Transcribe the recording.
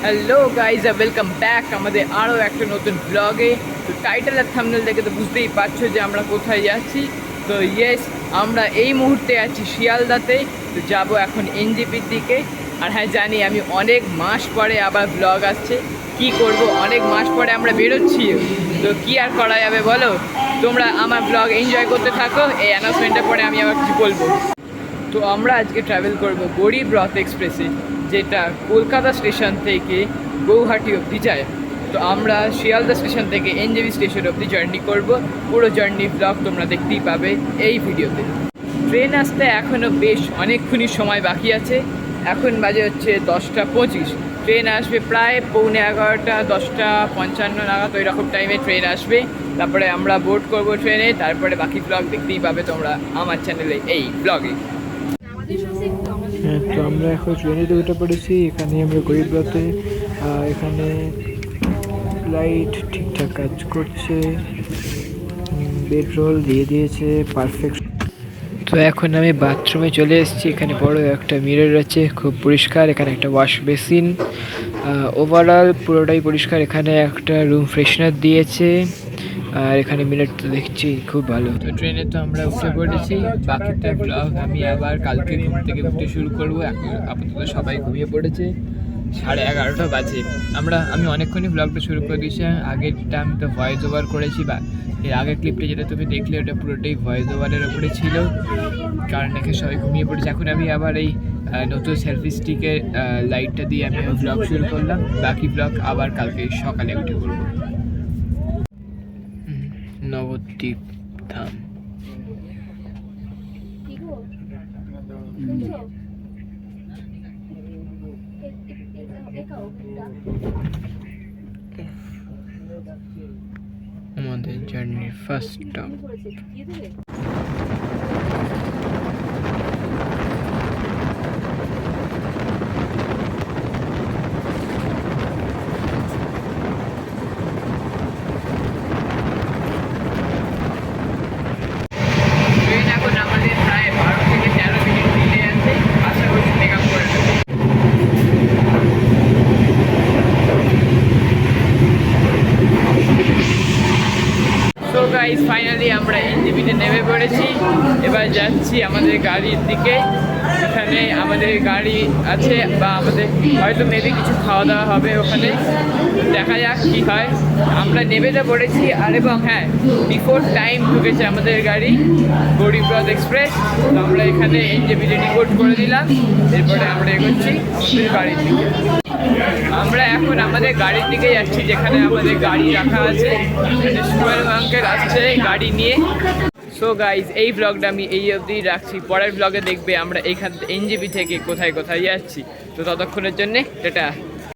Hello guys welcome back আমাদের আরও একটা নতুন ব্লগে। তো টাইটেল আর থাম্বনেল দেখে তো বুঝতেই পারছো যে আমরা কোথায় যাচ্ছি। তো ইয়েস, আমরা এই মুহূর্তে আছি শিয়ালদাতে। তো যাব এখন এনজেপির দিকে। আর হ্যাঁ, জানি আমি অনেক মাস পরে আবার ব্লগ আসছে, কি করব, অনেক মাস পরে আমরা বেরোচ্ছি। তো কি আর করা যাবে বলো, তোমরা আমার ব্লগ এনজয় করতে থাকো। এই অ্যানাউন্সমেন্টের পরে আমি আবার কিছু বলবো। তো আমরা আজকে ট্রাভেল করব গরিব রথ এক্সপ্রেসে, যেটা কলকাতা স্টেশন থেকে গৌহাটি অবধি যায়। তো আমরা শিয়ালদা স্টেশন থেকে এনজেপি স্টেশন অবধি জার্নি করব। পুরো জার্নি ব্লগ তোমরা দেখতেই পাবে এই ভিডিওতে। ট্রেন আসতে এখনও বেশ অনেকক্ষণই সময় বাকি আছে। এখন বাজে হচ্ছে 10:25। ট্রেন আসবে প্রায় 11:45, 10:55 নাগাদ, ওই রকম টাইমে ট্রেন আসবে। তারপরে আমরা বোর্ড করব ট্রেনে, তারপরে বাকি ব্লগ দেখতেই পাবে তোমরা আমার চ্যানেলে এই ব্লগে। হ্যাঁ, তো আমরা এখন ট্রেনেতে উঠে পড়েছি। এখানে আমরা গরিবরথে, এখানে লাইট ঠিকঠাক কাজ করছে, বেডরোল দিয়ে দিয়েছে পারফেক্ট। তো এখন আমি বাথরুমে চলে এসেছি। এখানে বড় একটা মিরর আছে, খুব পরিষ্কার। এখানে একটা ওয়াশ বেসিন, ওভারঅল পুরোটাই পরিষ্কার। এখানে একটা রুম ফ্রেশনার দিয়েছে, আর এখানে মিররটা দেখছি খুব ভালো। তো ট্রেনে তো আমরা উঠে পড়েছি। বাকিটা ব্লগ আমি আবার কালকে ঘুম থেকে উঠে শুরু করবো। এখন আপাতত সবাই ঘুমিয়ে পড়েছে, 11:30 বাজে। আমি অনেকক্ষণই ব্লগটা শুরু করে দিয়েছি। আগেরটা আমি তো ভয়েস ওভার করেছি, বা এর আগের ক্লিপটা যেটা তুমি দেখলে ওটা পুরোটাই ভয়েস ওভারের ওপরে ছিল, কারণ এখানে সবাই ঘুমিয়ে পড়েছে। এখন আমি আবার এই নতুন সেলফি স্টিকের লাইটটা দিয়ে আমি ব্লগ শুরু করলাম। বাকি ব্লগ আবার কালকে সকালে উঠে করবো। নবদ্বীপ ধাম। আমাদের জার্নির ফার্স্ট স্টপ। ফাইনালি আমরা এনজেপিতে নেমে পড়েছি। এবার যাচ্ছি আমাদের গাড়ির দিকে। এখানে আমাদের গাড়ি আছে, বা আমাদের হয়তো মেবি কিছু খাওয়া দাওয়া হবে ওখানে, দেখা যাক কী হয়। আমরা নেমে তো পড়েছি। আর এবং হ্যাঁ, বিফোর টাইম ঢুকেছে আমাদের গাড়ি গরিব রথ এক্সপ্রেস। তো আমরা এখানে এনজেপিতে রিপোর্ট করে দিলাম। এরপরে আমরা এগোচ্ছি আমাদের গাড়ির দিকে। আমরা এখন আমাদের গাড়ির দিকে যাচ্ছি, যেখানে আমাদের গাড়ি রাখা আছে। আঙ্কেল আসছে গাড়ি নিয়ে। সো গাইজ, এই ব্লগটা আমি এই অবধি রাখছি। পরের ব্লগে দেখবে আমরা এইখান এনজেপি থেকে কোথায় কোথায় যাচ্ছি। তো ততক্ষণের জন্যে টাটা।